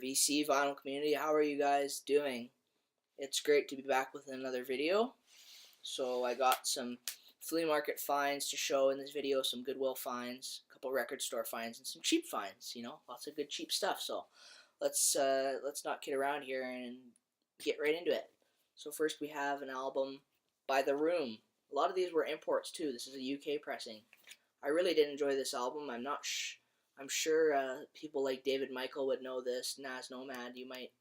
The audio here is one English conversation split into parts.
VC vinyl community. How are you guys doing? It's great to be back with another video. So I got some flea market finds to show in this video, some Goodwill finds, a couple record store finds, and some cheap finds. Lots of good cheap stuff. So let's not kid around here and get right into it. So first we have an album by The Room. A lot of these were imports too. This is a UK pressing. I really did enjoy this album. I'm sure people like David Michael would know this. Nas Nomad, you might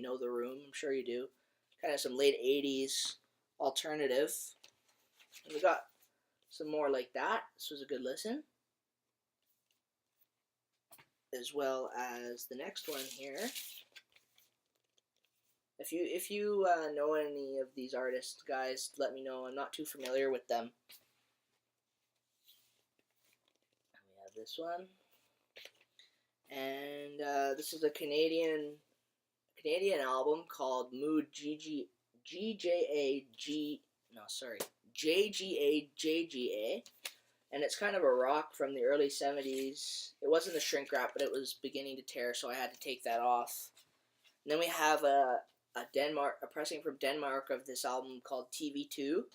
know The Room. I'm sure you do. Kind of some late '80s alternative. And we got some more like that. This was a good listen, as well as the next one here. If you know any of these artists, guys, let me know. I'm not too familiar with them. We have this one. And this is a Canadian album called Mood JGA, and it's kind of a rock from the early 70s. It wasn't the shrink wrap, but it was beginning to tear, so I had to take that off. And then we have a pressing from Denmark of this album called TV2, and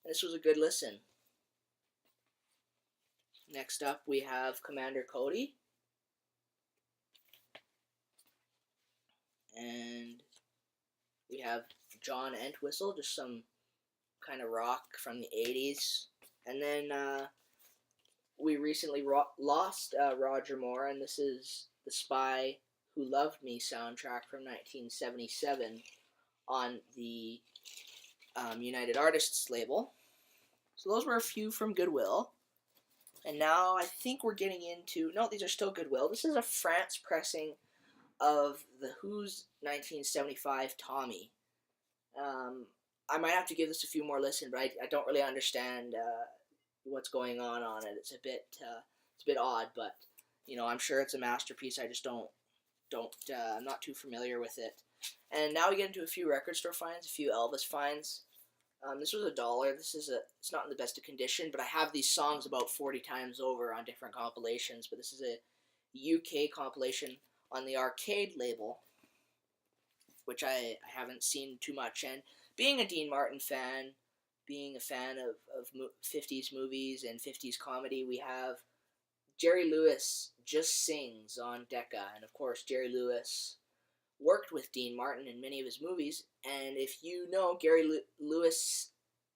this was a good listen. Next up we have Commander Cody. And we have John Entwistle, just some kind of rock from the 80s. And then we recently lost Roger Moore, and this is the Spy Who Loved Me soundtrack from 1977 on the United Artists label. So those were a few from Goodwill. And now I think we're getting into... No, these are still Goodwill. This is a France pressing of The Who's 1975 Tommy. I might have to give this a few more listens, but I don't really understand what's going on it. It's a bit odd, but I'm sure it's a masterpiece. I just I'm not too familiar with it. And now we get into a few record store finds, a few Elvis finds. This was $1. It's not in the best of condition, but I have these songs about 40 times over on different compilations. But this is a UK compilation on the Arcade label, which I haven't seen too much. And being a Dean Martin fan, being a fan of 50s movies and 50s comedy, we have Jerry Lewis Just Sings on Decca. And of course, Jerry Lewis worked with Dean Martin in many of his movies. And if you know Gary Lewis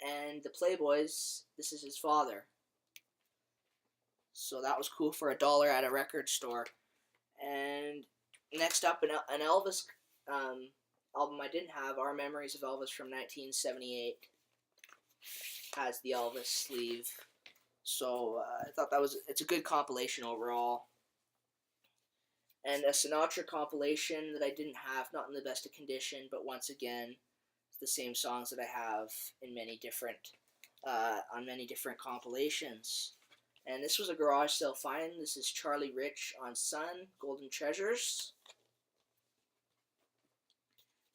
and the Playboys, this is his father. So that was cool for $1 at a record store. And next up, an Elvis album I didn't have, Our Memories of Elvis from 1978. Has the Elvis sleeve. So I thought it's a good compilation overall. And a Sinatra compilation that I didn't have, not in the best of condition, but once again, it's the same songs that I have in many different compilations. And this was a garage sale find. This is Charlie Rich on Sun, Golden Treasures.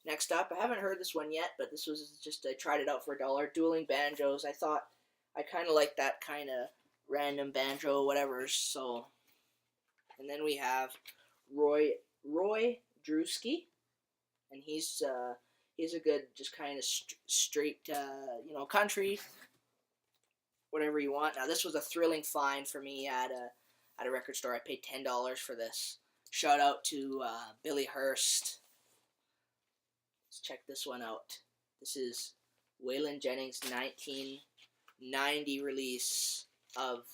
Next up, I haven't heard this one yet, but this was just, I tried it out for $1. Dueling Banjos. I thought I kind of like that kind of random banjo, whatever. So, and then we have Roy Drewski, and he's a good, just kind of straight, country, whatever you want. Now this was a thrilling find for me at a record store. I paid $10 for this. Shout out to Billy Hurst. Let's check this one out. This is Waylon Jennings' 1990 release of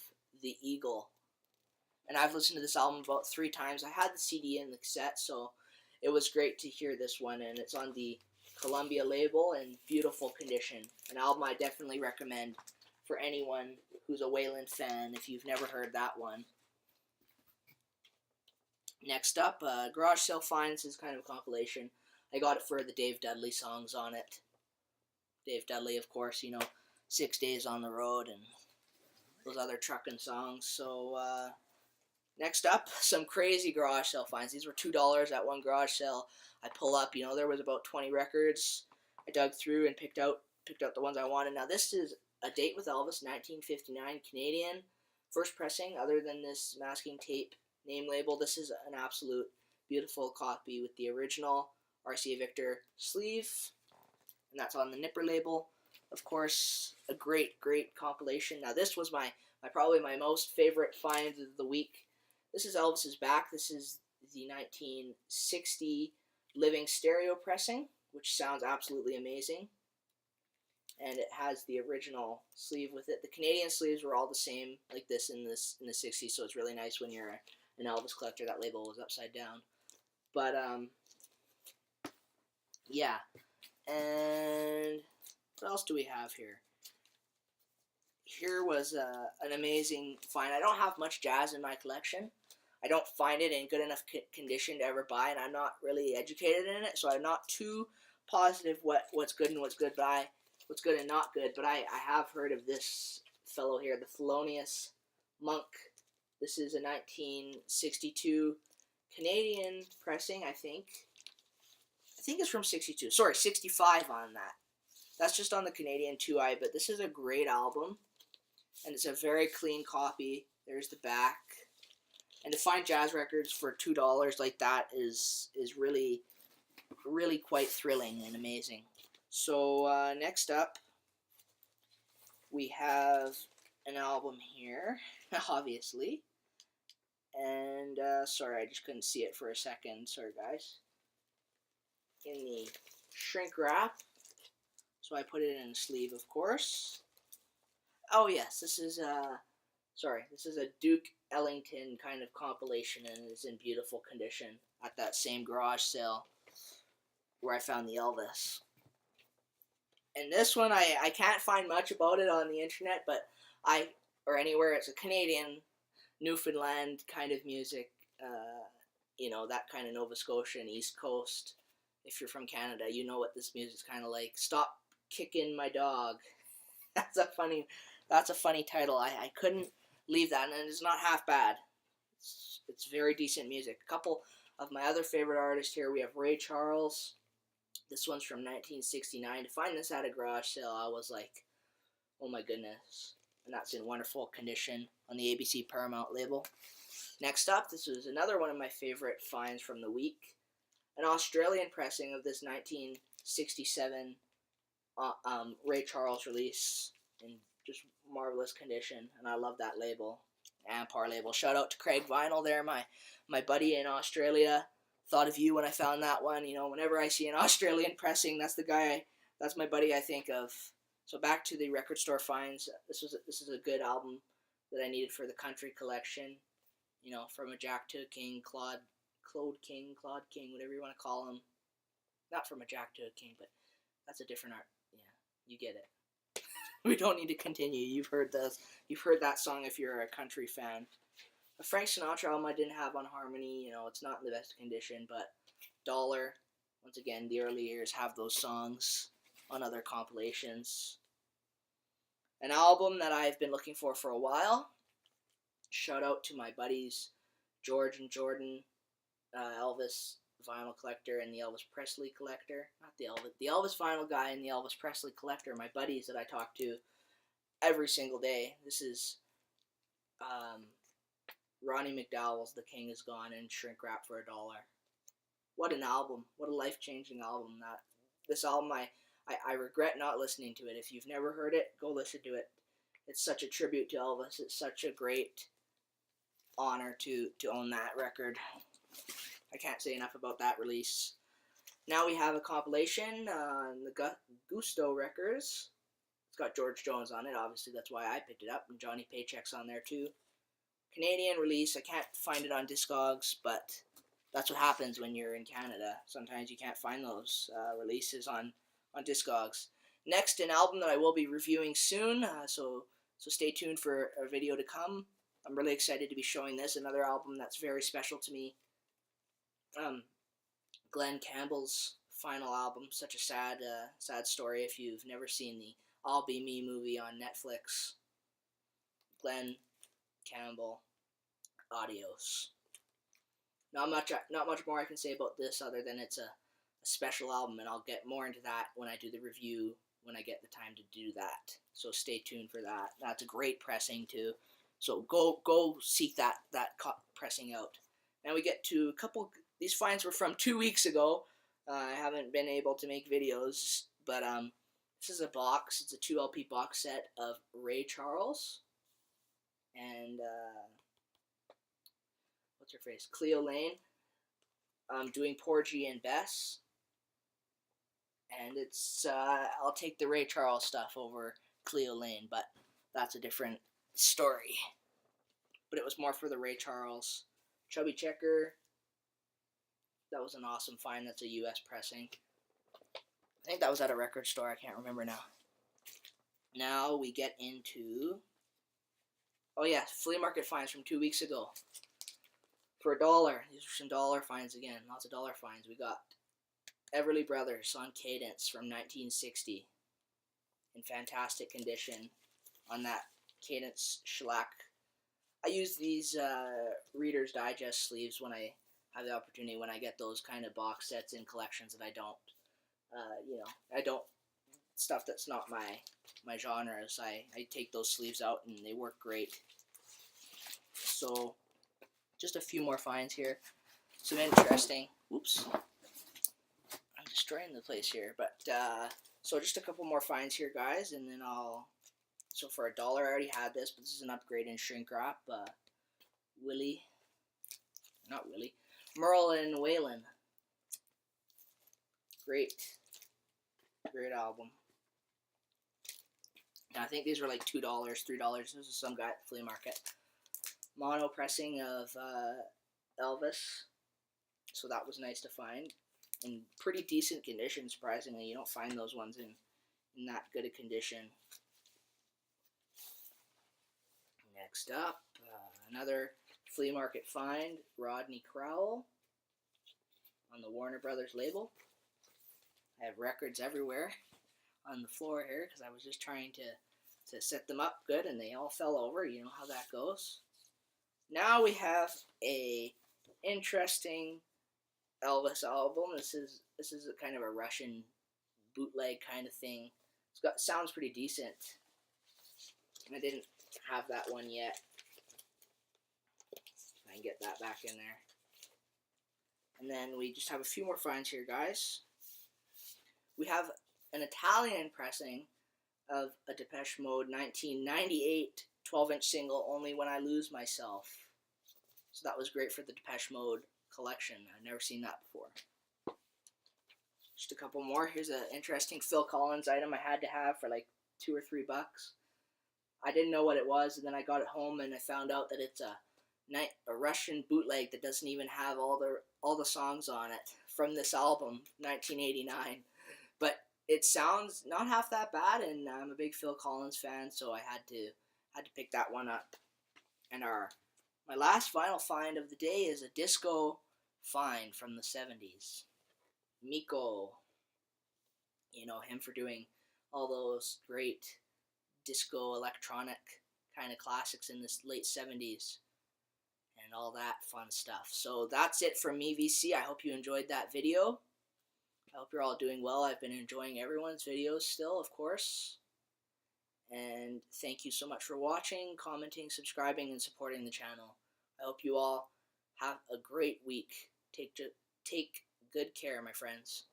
The Eagle. And I've listened to this album about 3 times. I had the CD and the cassette, so it was great to hear this one. And it's on the Columbia label in beautiful condition. An album I definitely recommend for anyone who's a Waylon fan if you've never heard that one. Next up, Garage Sale Finds is kind of a compilation. I got it for the Dave Dudley songs on it. Dave Dudley, of course, 6 Days on the Road and those other truckin' songs. So, next up, some crazy garage sale finds. These were $2 at one garage sale. I pull up, there was about 20 records. I dug through and picked out the ones I wanted. Now, this is A Date with Elvis, 1959, Canadian. First pressing, other than this masking tape name label. This is an absolute Beautiful copy with the original RCA Victor sleeve, and that's on the Nipper label. Of course, a great compilation. Now this was my probably my most favorite find of the week. This is Elvis's back. This is the 1960 living stereo pressing, which sounds absolutely amazing. And it has the original sleeve with it. The Canadian sleeves were all the same, like this in the 60s, so it's really nice when you're an Elvis collector. That label was upside down. But yeah. And what else do we have here? Here was an amazing find. I don't have much jazz in my collection. I don't find it in good enough condition to ever buy, and I'm not really educated in it, so I'm not too positive what's good and what's good and not good. But I have heard of this fellow here, the Thelonious Monk. This is a 1962 Canadian pressing, I think. I think it's from 62. Sorry, 65 on that. That's just on the Canadian 2i, but this is a great album, and it's a very clean copy. There's the back. And to find jazz records for $2 like that is really, really quite thrilling and amazing. So next up, we have an album here, obviously. And sorry, I just couldn't see it for a second. Sorry, guys. In the shrink wrap. So I put it in a sleeve, of course. Oh yes, this is a Duke Ellington kind of compilation, and it's in beautiful condition at that same garage sale where I found the Elvis. And this one, I can't find much about it on the internet, but or anywhere. It's a Canadian, Newfoundland kind of music, that kind of Nova Scotia and East Coast. If you're from Canada, you know what this music's kind of like. Stop Kicking My Dog. That's a funny title. I couldn't leave that, and it's not half bad. It's very decent music. A couple of my other favorite artists here. We have Ray Charles. This one's from 1969. To find this at a garage sale, I was like, oh my goodness. And that's in wonderful condition on the ABC Paramount label. Next up, this was another one of my favorite finds from the week. An Australian pressing of this 1967 Ray Charles release in just marvelous condition, and I love that label, Ampar label. Shout out to Craig Vinyl there, my buddy in Australia. Thought of you when I found that one. Whenever I see an Australian pressing, that's my buddy I think of. So back to the record store finds. This is a good album that I needed for the country collection. From a Jack to a King, Claude King, whatever you want to call him. Not from a Jack to a King, but that's a different art. Yeah, you get it. We don't need to continue. You've heard this. You've heard that song if you're a country fan. A Frank Sinatra album I didn't have on Harmony. It's not in the best condition, but Dollar. Once again, the early years have those songs on other compilations. An album that I've been looking for a while. Shout out to my buddies George and Jordan, Elvis vinyl collector and the Elvis Presley collector. Not the Elvis vinyl guy and the Elvis Presley collector. My buddies that I talk to every single day. This is Ronnie McDowell's The King Is Gone in shrink wrap for $1. What an album. What a life-changing album. This album, I regret not listening to it. If you've never heard it, go listen to it. It's such a tribute to Elvis. It's such a great honor to own that record. I can't say enough about that release. Now we have a compilation on the Gusto Records. It's got George Jones on it, obviously that's why I picked it up, and Johnny Paycheck's on there too. Canadian release, I can't find it on Discogs, but that's what happens when you're in Canada. Sometimes you can't find those releases on Discogs. Next, an album that I will be reviewing soon, so stay tuned for a video to come. I'm really excited to be showing this, another album that's very special to me. Glenn Campbell's final album, such a sad story if you've never seen the I'll Be Me movie on Netflix. Glenn Campbell, adios. Not much more I can say about this other than it's a special album, and I'll get more into that when I do the review, when I get the time to do that. So stay tuned for that. That's a great pressing too. So go seek that pressing out. Now we get to these finds were from 2 weeks ago. I haven't been able to make videos, but this is a box. It's a 2 LP box set of Ray Charles and what's her face? Cleo Lane. Doing Porgy and Bess. And it's I'll take the Ray Charles stuff over Cleo Lane, but that's a different story. But it was more for the Ray Charles. Chubby Checker. That was an awesome find. That's a US pressing. I think that was at a record store. I can't remember now. Now we get into, oh yeah, flea market finds from 2 weeks ago. For $1. These are some dollar finds again. Lots of dollar finds. We got Everly Brothers on Cadence from 1960. In fantastic condition on that Cadence shellac. I use these Reader's Digest sleeves when I have the opportunity, when I get those kind of box sets in collections that I don't, I don't, stuff that's not my genres. I take those sleeves out and they work great. So, just a few more finds here. Some interesting, oops, I'm destroying the place here, but, so just a couple more finds here, guys, and then so for $1, I already had this, but this is an upgrade in shrink wrap. Merle and Waylon. Great album. Now, I think these were like $2, $3. This is some guy at the flea market. Mono pressing of Elvis. So that was nice to find. In pretty decent condition, surprisingly. You don't find those ones in that good a condition. Next up, another flea market find, Rodney Crowell on the Warner Brothers label. I have records everywhere on the floor here because I was just trying to set them up good and they all fell over. You know how that goes. Now we have a interesting Elvis album. This is a kind of a Russian bootleg kind of thing. Sounds pretty decent. I didn't have that one yet. I can get that back in there. And then we just have a few more finds here, guys. We have an Italian pressing of a Depeche Mode 1998 12-inch single, Only When I Lose Myself. So that was great for the Depeche Mode collection. I've never seen that before. Just a couple more. Here's an interesting Phil Collins item I had to have for like $2 or $3. I didn't know what it was, and then I got it home and I found out that it's a Russian bootleg that doesn't even have all the songs on it from this album, 1989. But it sounds not half that bad, and I'm a big Phil Collins fan, so I had to pick that one up. And my last final find of the day is a disco find from the 70s. Miko, you know him for doing all those great disco electronic kind of classics in the late 70s and all that fun stuff. So that's it from me, VC. I hope you enjoyed that video. I hope you're all doing well. I've been enjoying everyone's videos still, of course. And thank you so much for watching, commenting, subscribing, and supporting the channel. I hope you all have a great week. Take good care, my friends.